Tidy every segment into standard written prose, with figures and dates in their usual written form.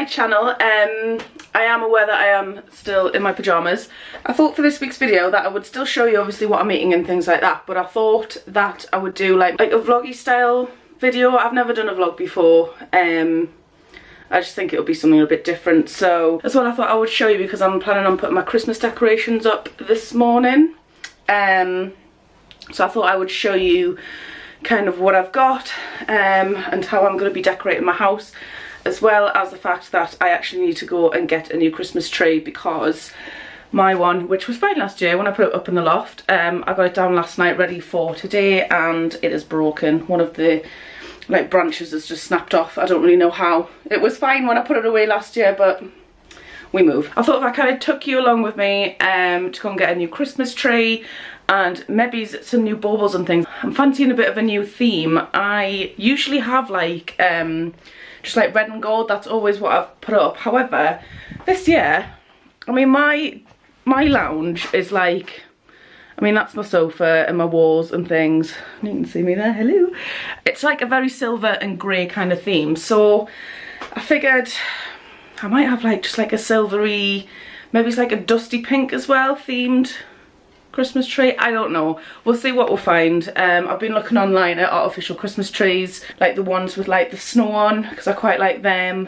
channel. I am aware that I am still in my pyjamas. I thought for this week's video that I would still show you obviously what I'm eating and things like that, but I thought that I would do like a vloggy style video. I've never done a vlog before. I just think it would be something a bit different, so that's what I thought I would show you, because I'm planning on putting my Christmas decorations up this morning. So I thought I would show you kind of what I've got and how I'm going to be decorating my house, as well as the fact that I actually need to go and get a new Christmas tree, because my one, which was fine last year when I put it up in the loft, I got it down last night ready for today and it is broken. One of the like branches has just snapped off. I don't really know how. It was fine when I put it away last year, but we move. I thought if I kind of took you along with me to go and get a new Christmas tree and maybe some new baubles and things. I'm fancying a bit of a new theme. I usually have like just like red and gold. That's always what I've put up. However, this year, I mean, my lounge is like, I mean, that's my sofa and my walls and things. You can see me there, hello. It's like a very silver and grey kind of theme. So I figured I might have like just like a silvery, maybe it's like a dusty pink as well themed Christmas tree. I don't know. We'll see what we'll find. I've been looking online at artificial Christmas trees, like the ones with like the snow on, because I quite like them.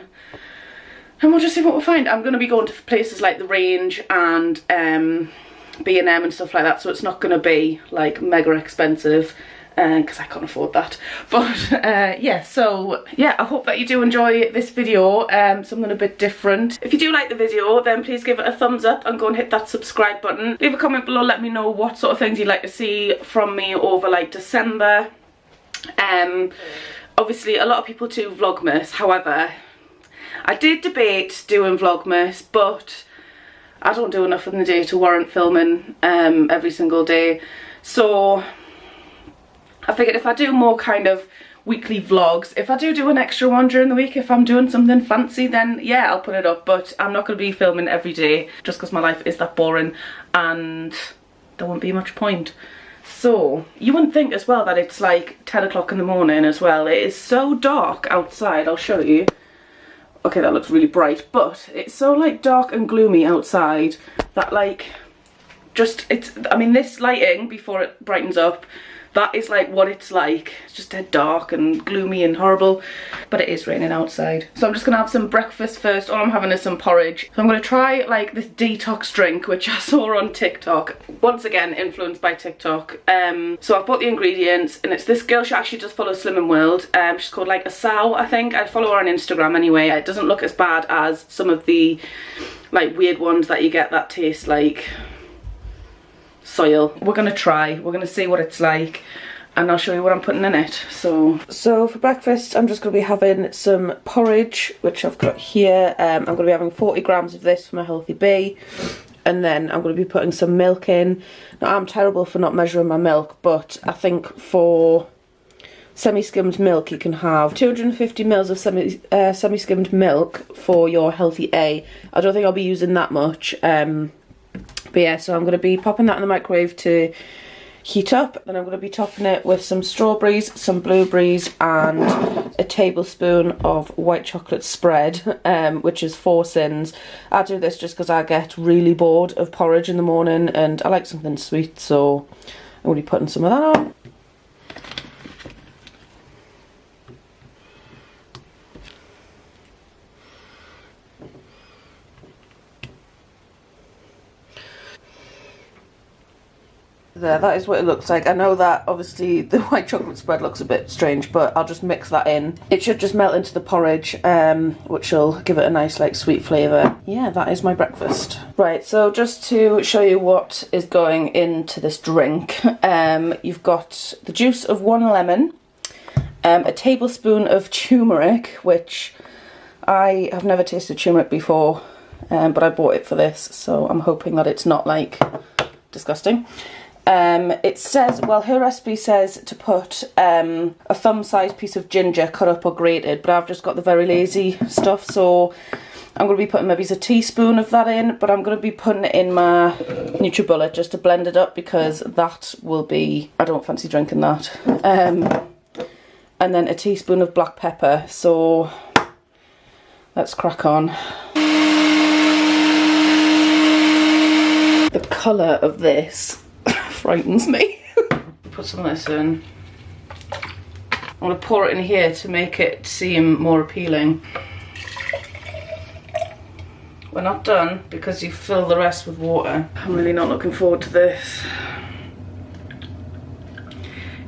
And we'll just see what we'll find. I'm going to be going to places like the Range and B&M and stuff like that, so it's not going to be like mega expensive because I can't afford that. But yeah, so yeah, I hope that you do enjoy this video, something a bit different. If you do like the video, then please give it a thumbs up and go and hit that subscribe button. Leave a comment below, let me know what sort of things you'd like to see from me over like December. Obviously a lot of people do Vlogmas, however I did debate doing Vlogmas, but I don't do enough in the day to warrant filming every single day. So I figured if I do more kind of weekly vlogs, if I do an extra one during the week, if I'm doing something fancy, then yeah, I'll put it up. But I'm not going to be filming every day just because my life is that boring and there won't be much point. So you wouldn't think as well that it's like 10 o'clock in the morning as well. It is so dark outside, I'll show you. Okay, that looks really bright, but it's so like dark and gloomy outside that like just, it's, I mean, this lighting before it brightens up, that is like what it's like. It's just dead dark and gloomy and horrible, but it is raining outside. So I'm just gonna have some breakfast first. All I'm having is some porridge. So I'm gonna try like this detox drink, which I saw on TikTok. Once again, influenced by TikTok. So I've bought the ingredients, and it's this girl, she actually does follow Slimming World. She's called like Asao, I think. I follow her on Instagram anyway. It doesn't look as bad as some of the like weird ones that you get that taste like soil. We're gonna try, we're gonna see what it's like, and I'll show you what I'm putting in it. So for breakfast I'm just gonna be having some porridge, which I've got here. I'm gonna be having 40 grams of this for my healthy bee, and then I'm gonna be putting some milk in. Now I'm terrible for not measuring my milk, but I think for semi-skimmed milk you can have 250 mils of semi-skimmed milk for your healthy A. I don't think I'll be using that much. But yeah, so I'm going to be popping that in the microwave to heat up. Then I'm going to be topping it with some strawberries, some blueberries, and a tablespoon of white chocolate spread, which is 4 sins. I do this just because I get really bored of porridge in the morning and I like something sweet, so I'm going to be putting some of that on. There, that is what it looks like. I know that obviously the white chocolate spread looks a bit strange, but I'll just mix that in. It should just melt into the porridge, which will give it a nice like sweet flavour. Yeah, that is my breakfast. Right, so just to show you what is going into this drink, you've got the juice of 1 lemon, a tablespoon of turmeric, which I have never tasted turmeric before, but I bought it for this, so I'm hoping that it's not like disgusting. It says, well, her recipe says to put a thumb-sized piece of ginger cut up or grated, but I've just got the very lazy stuff, so I'm going to be putting maybe a teaspoon of that in, but I'm going to be putting it in my NutriBullet just to blend it up, because that will be, I don't fancy drinking that. And then a teaspoon of black pepper, so let's crack on. The colour of this frightens me. Put some of this in. I'm going to pour it in here to make it seem more appealing. We're not done because you fill the rest with water. I'm really not looking forward to this.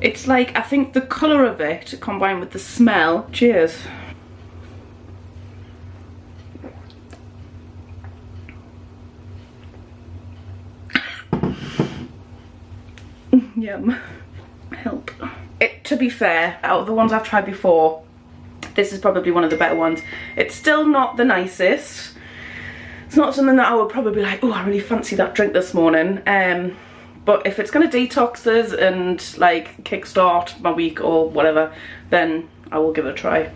It's like, I think the colour of it combined with the smell. Cheers. Yum. Help. To be fair, out of the ones I've tried before, this is probably one of the better ones. It's still not the nicest. It's not something that I would probably be like, oh, I really fancy that drink this morning. But if it's going to detox us and like kickstart my week or whatever, then I will give it a try.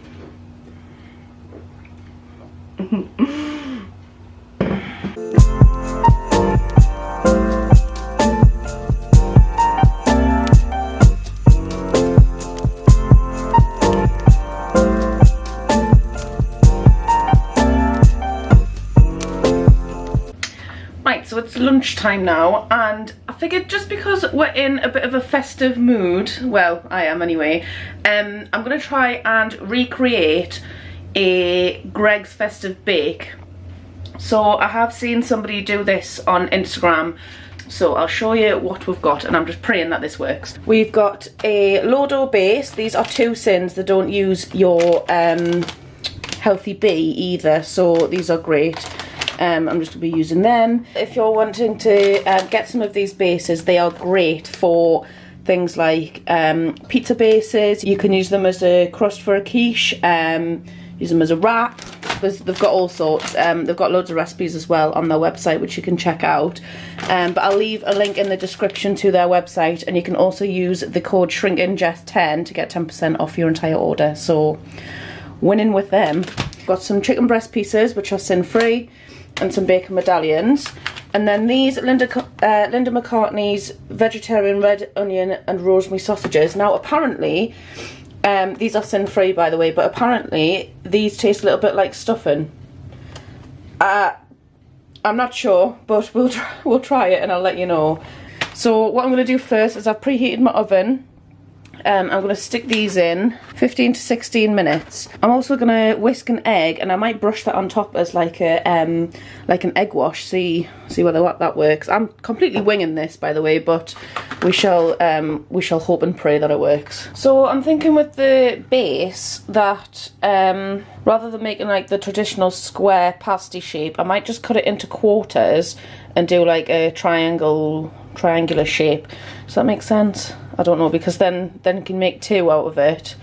So it's lunchtime now, and I figured just because we're in a bit of a festive mood, well, I am anyway, I'm going to try and recreate a Greggs festive bake. So I have seen somebody do this on Instagram, so I'll show you what we've got, and I'm just praying that this works. We've got a low dough base. These are 2 sins. They don't use your healthy bee either, so these are great. I'm just going to be using them. If you're wanting to get some of these bases, they are great for things like pizza bases. You can use them as a crust for a quiche, use them as a wrap. They've got all sorts. They've got loads of recipes as well on their website, which you can check out. But I'll leave a link in the description to their website, and you can also use the code SHRINKINJESS10 to get 10% off your entire order. So, winning with them. Got some chicken breast pieces, which are sin-free, and some bacon medallions, and then these Linda McCartney's vegetarian red onion and rosemary sausages. Now apparently these are sin-free, by the way, but apparently these taste a little bit like stuffing. I'm not sure, but we'll try it and I'll let you know. So what I'm going to do first is I've preheated my oven. I'm going to stick these in 15 to 16 minutes. I'm also going to whisk an egg, and I might brush that on top as like an egg wash. See whether that works. I'm completely winging this, by the way, but we shall hope and pray that it works. So I'm thinking with the base that rather than making like the traditional square pasty shape, I might just cut it into quarters and do like a triangular shape. Does that make sense? I don't know, because then you can make 2 out of it.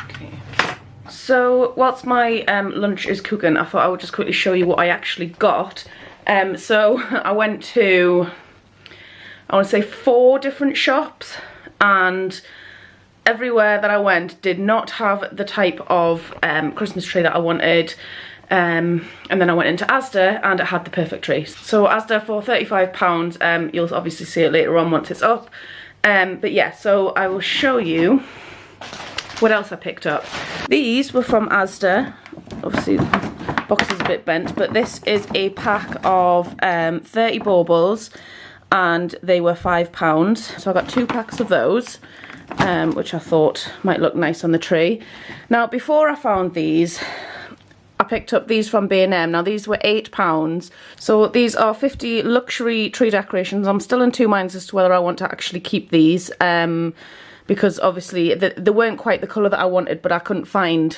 Okay. So whilst my lunch is cooking, I thought I would just quickly show you what I actually got. So I went to, I want to say 4 different shops, and everywhere that I went did not have the type of Christmas tree that I wanted. And then I went into Asda and it had the perfect tree. So Asda for £35, you'll obviously see it later on once it's up. But yeah, so I will show you what else I picked up. These were from Asda. Obviously the box is a bit bent, but this is a pack of 30 baubles, and they were £5. So I got 2 packs of those. Which I thought might look nice on the tree. Now before I found these, I picked up these from B&M. Now these were £8. So these are 50 luxury tree decorations. I'm still in 2 minds as to whether I want to actually keep these, because obviously they weren't quite the colour that I wanted, but I couldn't find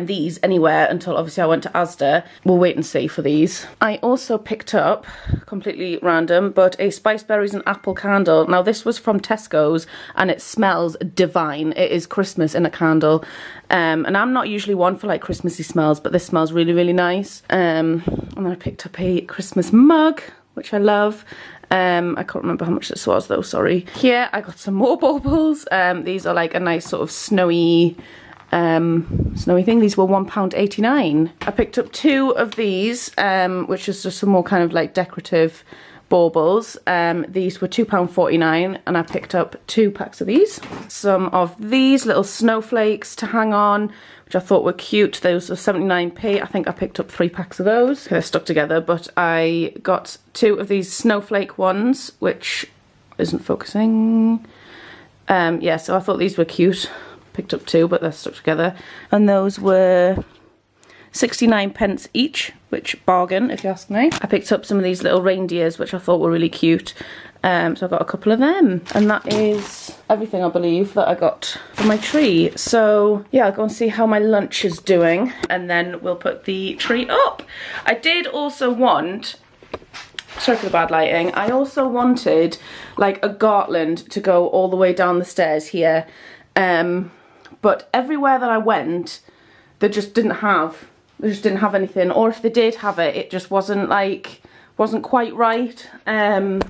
these anywhere until obviously I went to Asda. We'll wait and see for these. I also picked up, completely random, but a spice berries and apple candle. Now this was from Tesco's and it smells divine. It is Christmas in a candle. And I'm not usually one for like Christmassy smells, but this smells really, really nice. And then I picked up a Christmas mug, which I love. I can't remember how much this was though, sorry. Here I got some more baubles. These are like a nice sort of snowy thing. These were £1.89. I picked up 2 of these, which is just some more kind of like decorative baubles. These were £2.49 and I picked up 2 packs of these. Some of these little snowflakes to hang on, which I thought were cute. Those were 79p. I think I picked up 3 packs of those. They're stuck together, but I got 2 of these snowflake ones, which isn't focusing. Yeah, so I thought these were cute. Picked up 2, but they're stuck together. And those were 69p each, which bargain if you ask me. I picked up some of these little reindeers, which I thought were really cute. So I got a couple of them. And that is everything, I believe, that I got for my tree. So yeah, I'll go and see how my lunch is doing, and then we'll put the tree up. I did also want, sorry for the bad lighting, I also wanted like a garland to go all the way down the stairs here. But everywhere that I went, they just didn't have anything, or if they did have it, it just wasn't quite right. And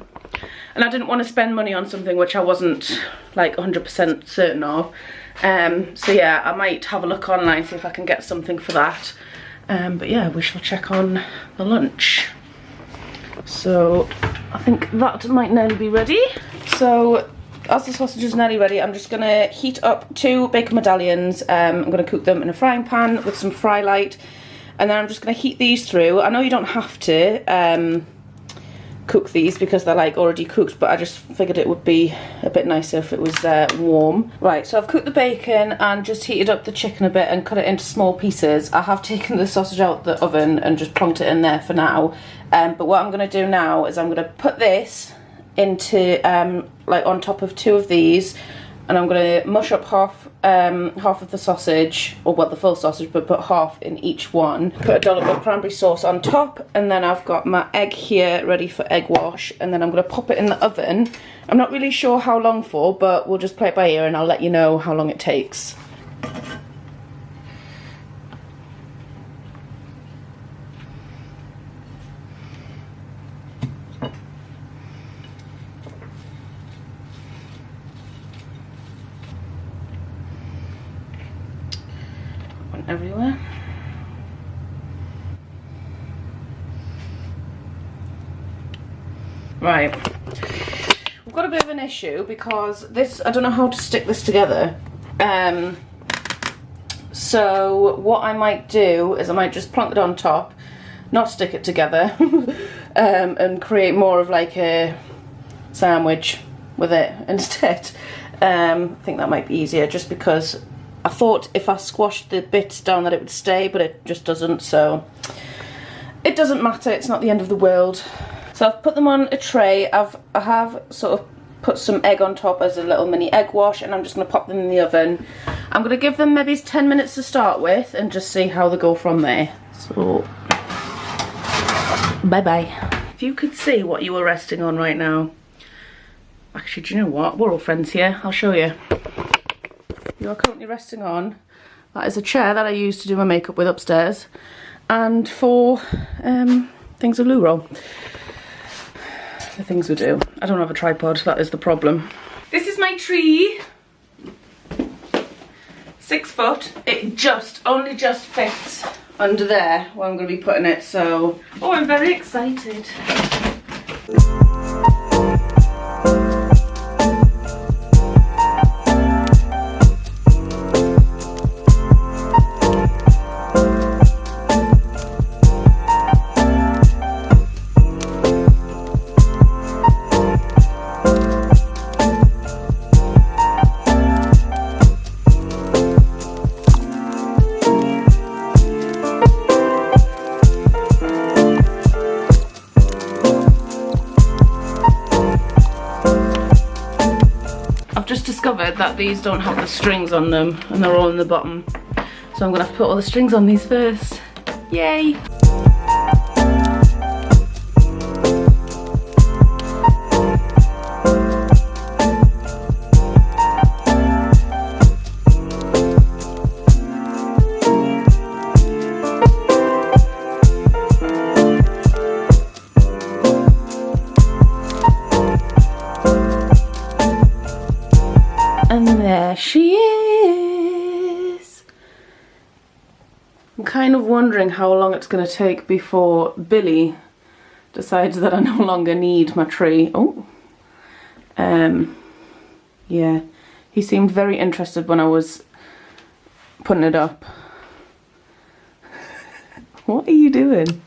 I didn't want to spend money on something which I wasn't like 100% certain of. So yeah, I might have a look online, see if I can get something for that. But yeah, we shall check on the lunch. So I think that might nearly be ready. So as the sausage is nearly ready, I'm just going to heat up 2 bacon medallions. I'm going to cook them in a frying pan with some fry light, and then I'm just going to heat these through. I know you don't have to cook these because they're like already cooked, but I just figured it would be a bit nicer if it was warm. Right, so I've cooked the bacon and just heated up the chicken a bit and cut it into small pieces. I have taken the sausage out the oven and just plonked it in there for now. But what I'm going to do now is I'm going to put this into like on top of 2 of these, and I'm going to mush up half of the sausage, or well, the full sausage, but put half in each one. Put a dollop of cranberry sauce on top, and then I've got my egg here ready for egg wash, and then I'm going to pop it in the oven. I'm not really sure how long for, but we'll just play it by ear and I'll let you know how long it takes. Everywhere. Right, we've got a bit of an issue because this, I don't know how to stick this together. So what I might do is I might just plonk it on top, not stick it together, and create more of like a sandwich with it instead. I think that might be easier, just because I thought if I squashed the bits down that it would stay, but it just doesn't, so it doesn't matter, it's not the end of the world. So I've put them on a tray. I have sort of put some egg on top as a little mini egg wash, and I'm just going to pop them in the oven. I'm going to give them maybe 10 minutes to start with and just see how they go from there. So, bye-bye. If you could see what you were resting on right now. Actually, do you know what? We're all friends here. I'll show you. You are currently resting on, that is a chair that I use to do my makeup with upstairs, and for things of loo roll. The things we do. I don't have a tripod, that is the problem. This is my tree. 6 foot. It only just fits under there where I'm going to be putting it, so oh, I'm very excited. Discovered that these don't have the strings on them and they're all in the bottom, so I'm gonna have to put all the strings on these first. Yay! And there she is. I'm kind of wondering how long it's going to take before Billy decides that I no longer need my tree. Oh, yeah, he seemed very interested when I was putting it up. What are you doing?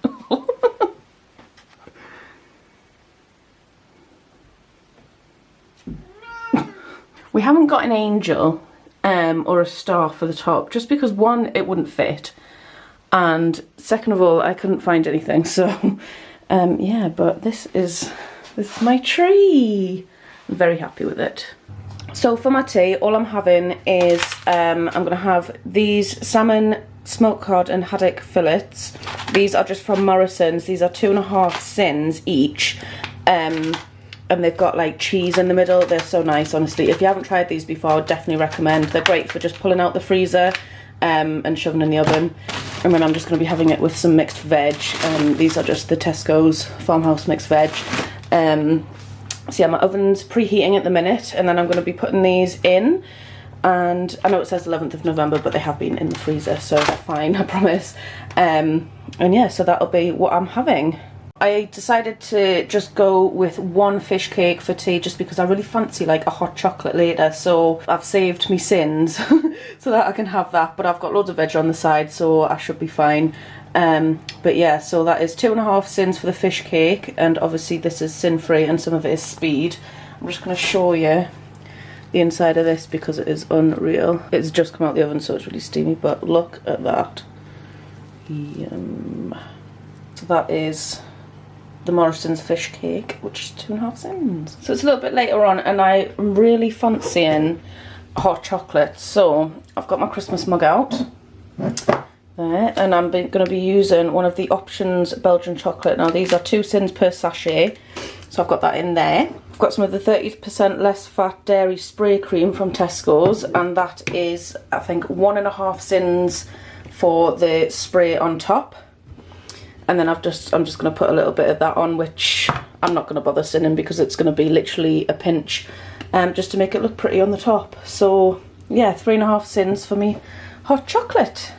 We haven't got an angel or a star for the top, just because one, it wouldn't fit, and second of all, I couldn't find anything. So yeah, but this is my tree. I'm very happy with it. So for my tea, all I'm having is I'm gonna have these salmon, smoked cod and haddock fillets. These are just from Morrison's. These are 2.5 sins each, and they've got like cheese in the middle. They're so nice, honestly. If you haven't tried these before, I would definitely recommend. They're great for just pulling out the freezer and shoving in the oven. And then I'm just going to be having it with some mixed veg. These are just the Tesco's Farmhouse mixed veg. So yeah, my oven's preheating at the minute, and then I'm going to be putting these in. And I know it says 11th of November, but they have been in the freezer, so they're fine, I promise. And yeah, so that'll be what I'm having. I decided to just go with one fish cake for tea, just because I really fancy like a hot chocolate later. So I've saved me sins so that I can have that, but I've got loads of veg on the side, so I should be fine. But yeah, so that is 2.5 sins for the fish cake, and obviously this is sin free and some of it is speed. I'm just going to show you the inside of this because it is unreal. It's just come out the oven, so it's really steamy, but look at that. Yum. So that is the Morrison's fish cake, which is 2.5 sins. So it's a little bit later on, and I'm really fancying hot chocolate. So I've got my Christmas mug out there, and I'm going to be using one of the Options Belgian chocolate. Now these are 2 sins per sachet, so I've got that in there. I've got some of the 30% less fat dairy spray cream from Tesco's, and that is, I think, 1.5 sins for the spray on top. And then I'm just going to put a little bit of that on, which I'm not going to bother sinning because it's going to be literally a pinch, just to make it look pretty on the top. So yeah, 3.5 sins for me hot chocolate.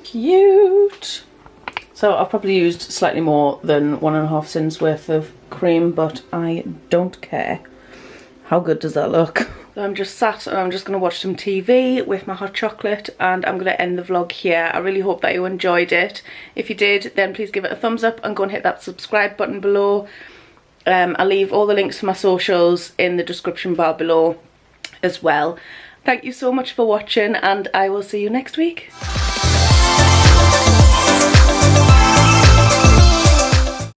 Cute. So I've probably used slightly more than 1.5 sins worth of cream, but I don't care. How good does that look? So I'm just sat and I'm just going to watch some TV with my hot chocolate, and I'm going to end the vlog here. I really hope that you enjoyed it. If you did, then please give it a thumbs up and go and hit that subscribe button below. I'll leave all the links to my socials in the description bar below as well. Thank you so much for watching, and I will see you next week.